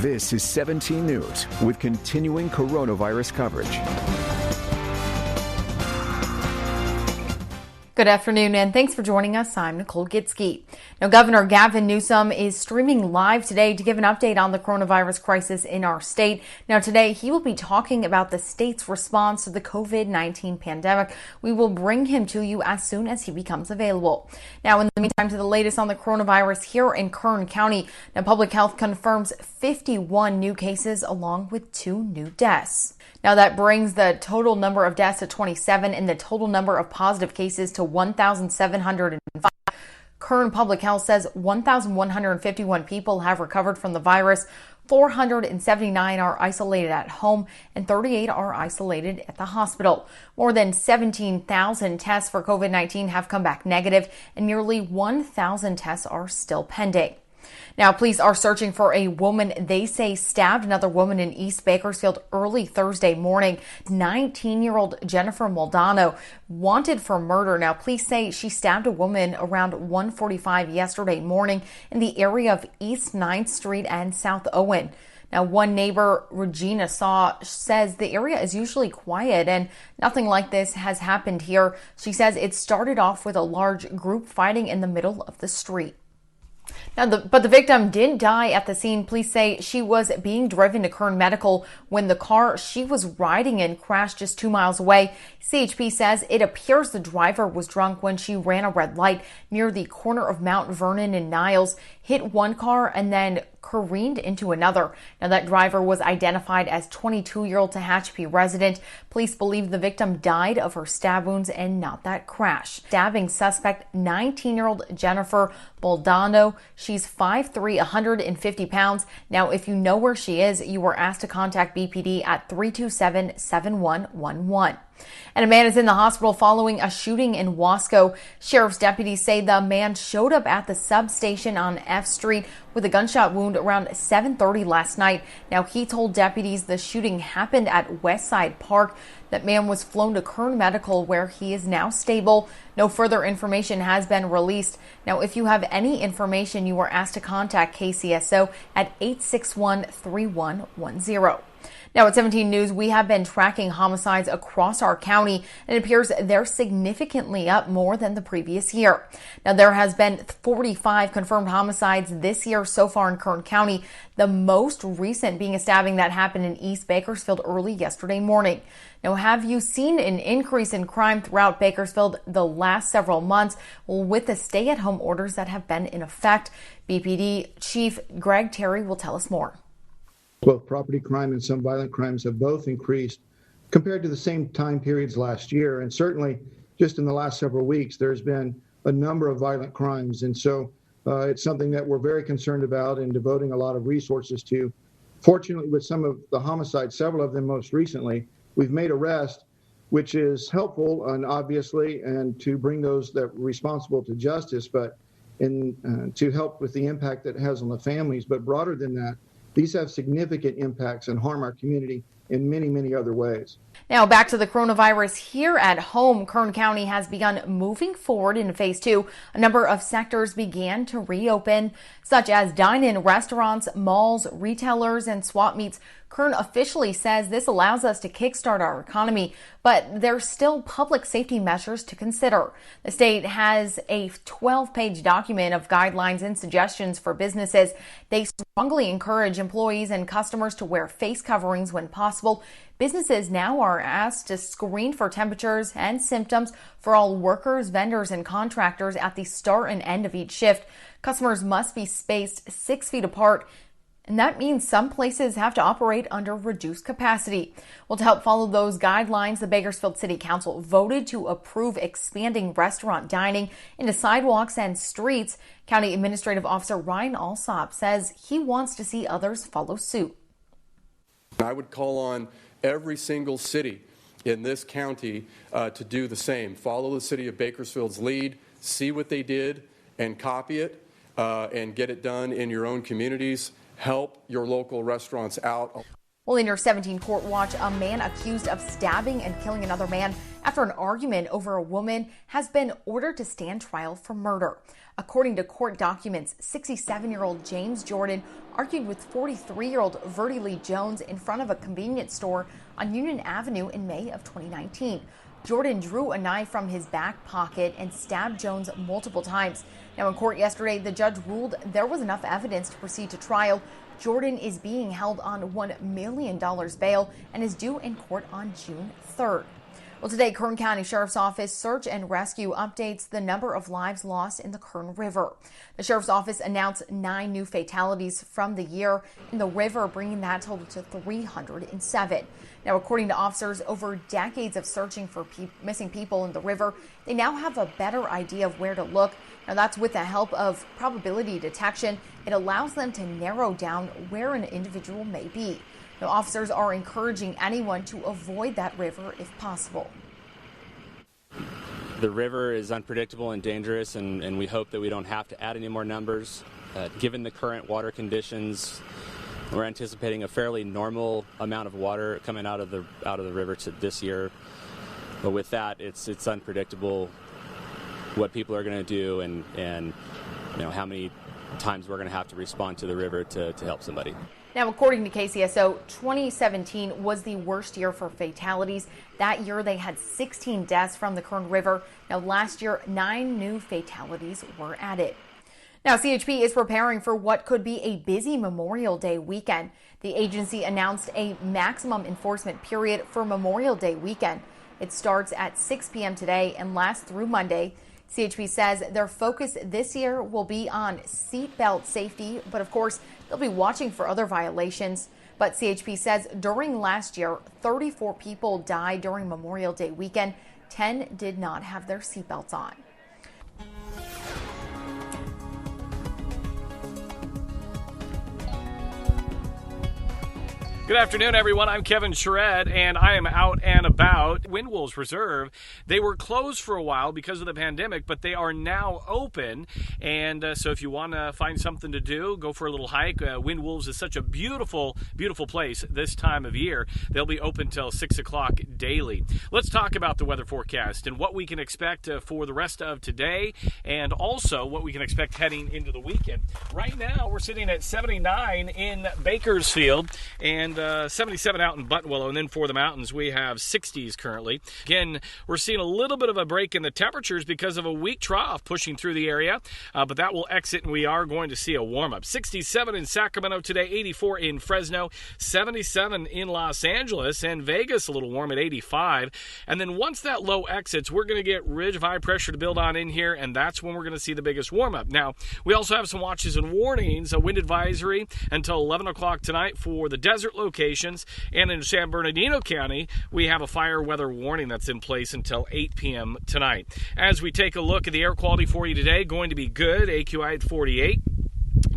This is 17 News with continuing coronavirus coverage. Good afternoon, and thanks for joining us. I'm Nicole Gitsky. Now, Governor Gavin Newsom is streaming live today to give an update on the coronavirus crisis in our state. Now, today he will be talking about the state's response to the COVID-19 pandemic. We will bring him to you as soon as he becomes available. Now, in the meantime, to the latest on the coronavirus here in Kern County. Now, Public Health confirms 51 new cases along with 2 new deaths. Now, that brings the total number of deaths to 27 and the total number of positive cases to 1,705. Kern Public Health says 1,151 people have recovered from the virus. 479 are isolated at home and 38 are isolated at the hospital. More than 17,000 tests for COVID-19 have come back negative, and nearly 1,000 tests are still pending. Now, police are searching for a woman they say stabbed another woman in East Bakersfield early Thursday morning. 19-year-old Jennifer Moldano wanted for murder. Now, police say she stabbed a woman around 1:45 yesterday morning in the area of East 9th Street and South Owen. Now, one neighbor, Regina says the area is usually quiet and nothing like this has happened here. She says it started off with a large group fighting in the middle of the street. Now, but the victim didn't die at the scene. Police say she was being driven to Kern Medical when the car she was riding in crashed just 2 miles away. CHP says it appears the driver was drunk when she ran a red light near the corner of Mount Vernon and Niles, hit one car, and then careened into another. Now, that driver was identified as 22-year-old Tehachapi resident. Police believe the victim died of her stab wounds and not that crash. Stabbing suspect, 19-year-old Jennifer Moldano. She's 5'3", 150 pounds. Now, if you know where she is, you were asked to contact BPD at 327-7111. And a man is in the hospital following a shooting in Wasco. Sheriff's deputies say the man showed up at the substation on F Street with a gunshot wound around 7:30 last night. Now, he told deputies the shooting happened at Westside Park. That man was flown to Kern Medical, where he is now stable. No further information has been released. Now, if you have any information, you are asked to contact KCSO at 861-3110. Now, at 17 News, we have been tracking homicides across our county, and it appears they're significantly up more than the previous year. Now, there has been 45 confirmed homicides this year so far in Kern County, the most recent being a stabbing that happened in East Bakersfield early yesterday morning. Now, have you seen an increase in crime throughout Bakersfield the last several months? Well, with the stay-at-home orders that have been in effect, BPD Chief Greg Terry will tell us more. Both property crime and some violent crimes have both increased compared to the same time periods last year. And certainly just in the last several weeks, there's been a number of violent crimes. And so it's something that we're very concerned about and devoting a lot of resources to. Fortunately, with some of the homicides, several of them most recently, we've made arrests, which is helpful and obviously, and to bring those that were responsible to justice, but to help with the impact that it has on the families. But broader than that, these have significant impacts and harm our community in many, many other ways. Now, back to the coronavirus here at home. Kern County has begun moving forward into phase 2. A number of sectors began to reopen, such as dine-in restaurants, malls, retailers, and swap meets. Kern officially says this allows us to kickstart our economy, but there's still public safety measures to consider. The state has a 12-page document of guidelines and suggestions for businesses. They strongly encourage employees and customers to wear face coverings when possible. Businesses now are asked to screen for temperatures and symptoms for all workers, vendors, and contractors at the start and end of each shift. Customers must be spaced 6 feet apart, and that means some places have to operate under reduced capacity. Well, to help follow those guidelines, the Bakersfield City Council voted to approve expanding restaurant dining into sidewalks and streets. County Administrative Officer Ryan Alsop says he wants to see others follow suit. I would call on every single city in this county to do the same. Follow the city of Bakersfield's lead, see what they did, and copy it, and get it done in your own communities. Help your local restaurants out. Well, in your 17 Court Watch, a man accused of stabbing and killing another man after an argument over a woman has been ordered to stand trial for murder. According to court documents, 67-year-old James Jordan argued with 43-year-old Verdi Lee Jones in front of a convenience store on Union Avenue in May of 2019. Jordan drew a knife from his back pocket and stabbed Jones multiple times. Now, in court yesterday, the judge ruled there was enough evidence to proceed to trial. Jordan is being held on $1 million bail and is due in court on June 3rd. Well, today, Kern County Sheriff's Office search and rescue updates the number of lives lost in the Kern River. The Sheriff's Office announced 9 new fatalities from the year in the river, bringing that total to 307. Now, according to officers, over decades of searching for missing people in the river, they now have a better idea of where to look. Now, that's with the help of probability detection. It allows them to narrow down where an individual may be. Now, officers are encouraging anyone to avoid that river if possible. The river is unpredictable and dangerous, and we hope that we don't have to add any more numbers. Given the current water conditions, we're anticipating a fairly normal amount of water coming out of the river this year. But with that, it's unpredictable what people are going to do and how many times we're going to have to respond to the river to help somebody. Now, according to KCSO, 2017 was the worst year for fatalities. That year, they had 16 deaths from the Kern River. Now, last year, 9 new fatalities were added. Now, CHP is preparing for what could be a busy Memorial Day weekend. The agency announced a maximum enforcement period for Memorial Day weekend. It starts at 6 p.m. today and lasts through Monday. CHP says their focus this year will be on seatbelt safety, but of course, they'll be watching for other violations. But CHP says during last year, 34 people died during Memorial Day weekend. 10 did not have their seatbelts on. Good afternoon, everyone. I'm Kevin Shred, and I am out and about. Wind Wolves Reserve, they were closed for a while because of the pandemic, but they are now open. And so if you want to find something to do, go for a little hike. Wind Wolves is such a beautiful, beautiful place this time of year. They'll be open till 6 o'clock daily. Let's talk about the weather forecast and what we can expect for the rest of today, and also what we can expect heading into the weekend. Right now, we're sitting at 79 in Bakersfield, and 77 out in Buttonwillow, and then for the mountains we have 60s currently. Again, we're seeing a little bit of a break in the temperatures because of a weak trough pushing through the area, but that will exit and we are going to see a warm-up. 67 in Sacramento today, 84 in Fresno, 77 in Los Angeles, and Vegas a little warm at 85. And then once that low exits, we're going to get ridge of high pressure to build on in here, and that's when we're going to see the biggest warm-up. Now, we also have some watches and warnings, a wind advisory until 11 o'clock tonight for the desert locations, and in San Bernardino County we have a fire weather warning that's in place until 8 p.m. tonight. As we take a look at the air quality for you today, going to be good. AQI at 48.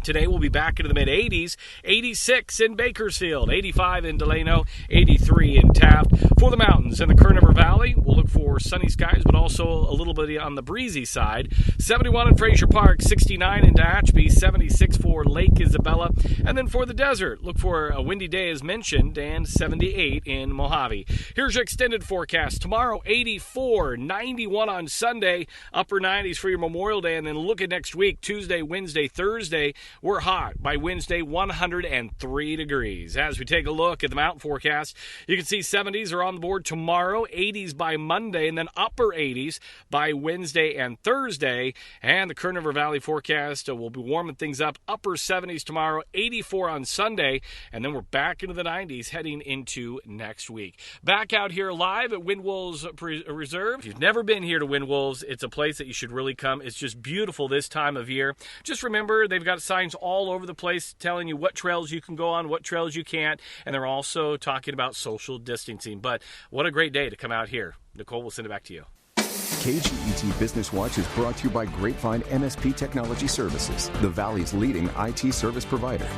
Today we'll be back into the mid-80s, 86 in Bakersfield, 85 in Delano, 83 in Taft. For the mountains in the Kern River Valley, we'll look for sunny skies, but also a little bit on the breezy side. 71 in Fraser Park, 69 in Tehachapi, 76 for Lake Isabella. And then for the desert, look for a windy day as mentioned, and 78 in Mojave. Here's your extended forecast. Tomorrow, 84, 91 on Sunday, upper 90s for your Memorial Day. And then look at next week, Tuesday, Wednesday, Thursday. We're hot. By Wednesday, 103 degrees. As we take a look at the mountain forecast, you can see 70s are on the board tomorrow, 80s by Monday, and then upper 80s by Wednesday and Thursday. And the Kern River Valley forecast will be warming things up, upper 70s tomorrow, 84 on Sunday, and then we're back into the 90s heading into next week. Back out here live at Wind Wolves Reserve. If you've never been here to Wind Wolves, it's a place that you should really come. It's just beautiful this time of year. Just remember, they've got signs all over the place telling you what trails you can go on, what trails you can't, and they're also talking about social distancing. But what a great day to come out here. Nicole, we'll send it back to you. KGET Business Watch is brought to you by Grapevine MSP Technology Services, the Valley's leading IT service provider.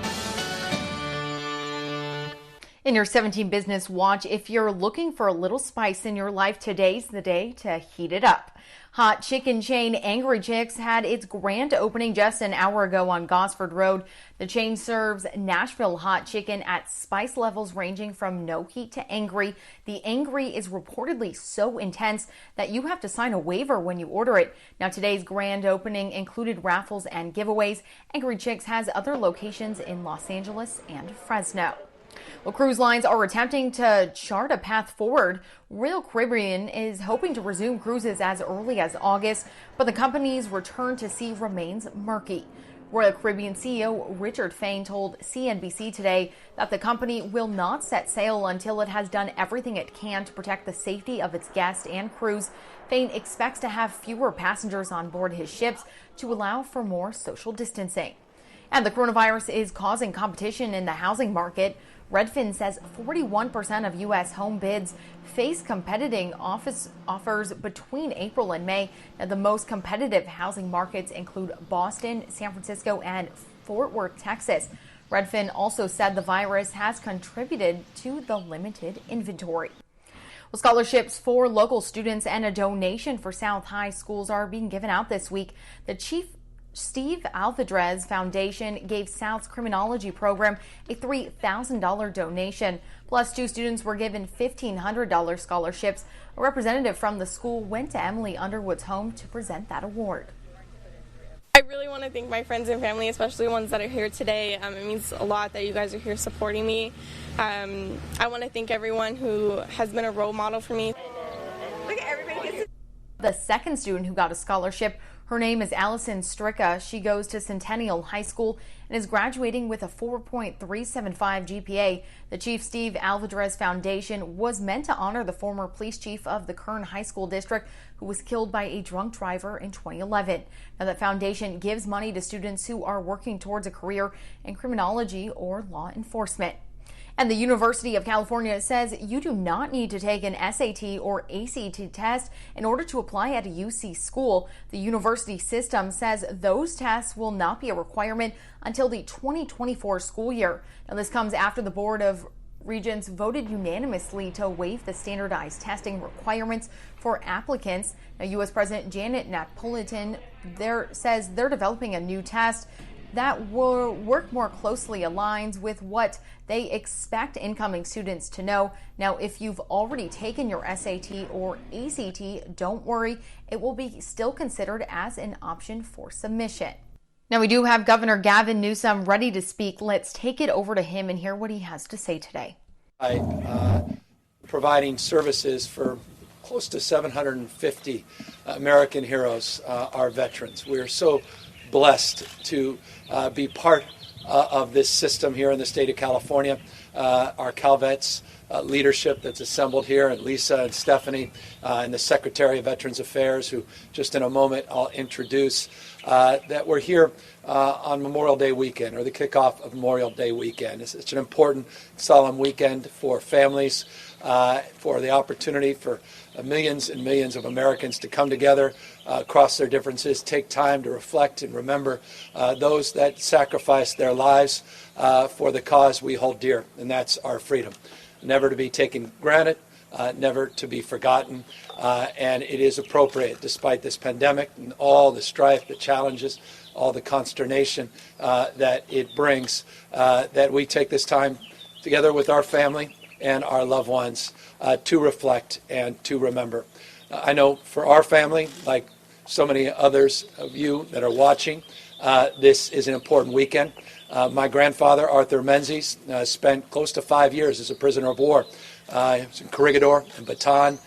In your 17 Business Watch, if you're looking for a little spice in your life, today's the day to heat it up. Hot chicken chain Angry Chicks had its grand opening just an hour ago on Gosford Road. The chain serves Nashville hot chicken at spice levels ranging from no heat to angry. The angry is reportedly so intense that you have to sign a waiver when you order it. Now, today's grand opening included raffles and giveaways. Angry Chicks has other locations in Los Angeles and Fresno. Well, cruise lines are attempting to chart a path forward. Royal Caribbean is hoping to resume cruises as early as August, but the company's return to sea remains murky. Royal Caribbean CEO Richard Fain told CNBC today that the company will not set sail until it has done everything it can to protect the safety of its guests and crews. Fain expects to have fewer passengers on board his ships to allow for more social distancing. And the coronavirus is causing competition in the housing market. Redfin says 41% of U.S. home bids face competing offers between April and May. Now, the most competitive housing markets include Boston, San Francisco, and Fort Worth, Texas. Redfin also said the virus has contributed to the limited inventory. Well, scholarships for local students and a donation for South High schools are being given out this week. The Chief Steve Alvedrez Foundation gave South's criminology program a $3,000 donation. Plus, two students were given $1,500 scholarships. A representative from the school went to Emily Underwood's home to present that award. I really want to thank my friends and family, especially the ones that are here today. It means a lot that you guys are here supporting me. I want to thank everyone who has been a role model for me. Look at everybody. The second student who got a scholarship, her name is Allison Stricka. She goes to Centennial High School and is graduating with a 4.375 GPA. The Chief Steve Alvedrez Foundation was meant to honor the former police chief of the Kern High School District who was killed by a drunk driver in 2011. Now, the foundation gives money to students who are working towards a career in criminology or law enforcement. And the University of California says you do not need to take an SAT or ACT test in order to apply at a UC school. The university system says those tests will not be a requirement until the 2024 school year. Now, this comes after the Board of Regents voted unanimously to waive the standardized testing requirements for applicants. Now, U.S. President Janet Napolitan says they're developing a new test that will work more closely aligns with what they expect incoming students to know. Now, if you've already taken your SAT or ACT, don't worry, it will be still considered as an option for submission. Now, we do have Governor Gavin Newsom ready to speak. Let's take it over to him and hear what he has to say today. Providing services for close to 750 American heroes, our veterans. We're so blessed to be part of this system here in the state of California. Our CalVets leadership that's assembled here, and Lisa and Stephanie and the Secretary of Veterans Affairs, who just in a moment I'll introduce, that we're here on Memorial Day weekend, or the kickoff of Memorial Day weekend. It's an important, solemn weekend for families, for the opportunity for millions and millions of Americans to come together across their differences, take time to reflect and remember those that sacrificed their lives for the cause we hold dear, and that's our freedom. Never to be taken granted, never to be forgotten, and it is appropriate, despite this pandemic and all the strife, the challenges, all the consternation that it brings, that we take this time together with our family and our loved ones to reflect and to remember. I know for our family, like so many others of you that are watching, this is an important weekend. My grandfather, Arthur Menzies, spent close to 5 years as a prisoner of war. He was in Corregidor and Bataan,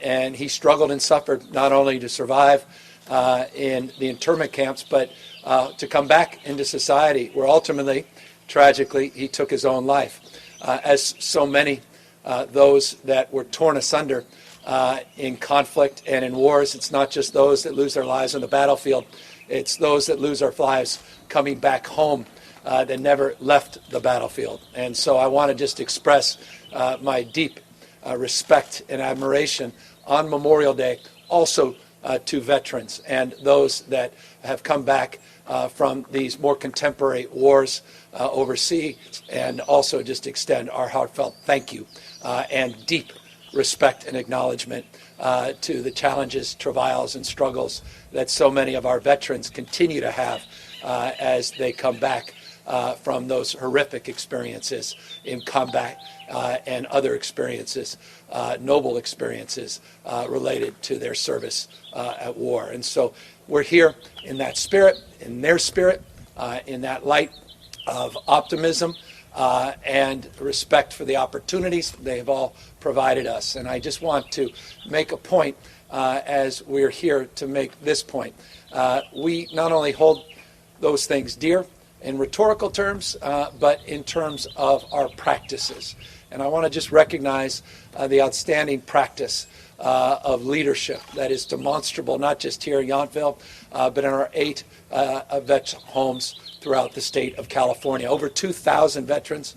and he struggled and suffered not only to survive in the internment camps, but to come back into society, where ultimately, tragically, he took his own life. As so many those that were torn asunder in conflict and in wars, it's not just those that lose their lives on the battlefield, it's those that lose their lives coming back home that never left the battlefield. And so I want to just express my deep respect and admiration on Memorial Day, also to veterans and those that have come back from these more contemporary wars overseas, and also just extend our heartfelt thank you and deep respect and acknowledgement to the challenges, travails, and struggles that so many of our veterans continue to have as they come back from those horrific experiences in combat and other experiences, noble experiences related to their service at war. And so we're here in that spirit, in their spirit, in that light of optimism and respect for the opportunities they have all provided us. And I just want to make a point as we're here to make this point. We not only hold those things dear in rhetorical terms, but in terms of our practices. And I want to just recognize the outstanding practice of leadership that is demonstrable, not just here in Yountville, but in our 8 vet homes throughout the state of California. Over 2,000 veterans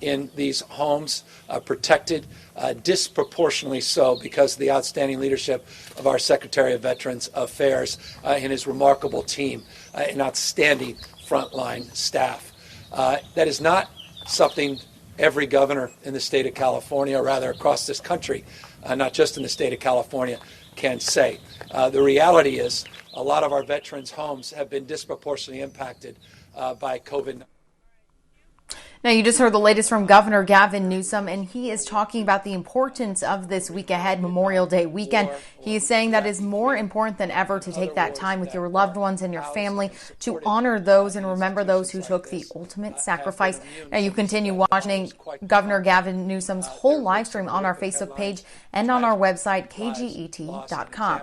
in these homes protected, disproportionately so because of the outstanding leadership of our Secretary of Veterans Affairs and his remarkable team and outstanding frontline staff. That is not something every governor in the state of California, or rather across this country, not just in the state of California, can say. The reality is a lot of our veterans' homes have been disproportionately impacted by COVID-19. Now, you just heard the latest from Governor Gavin Newsom, and he is talking about the importance of this week ahead, Memorial Day weekend. He is saying that it is more important than ever to take that time with your loved ones and your family to honor those and remember those who took the ultimate sacrifice. Now, you continue watching Governor Gavin Newsom's whole live stream on our Facebook page and on our website, kget.com.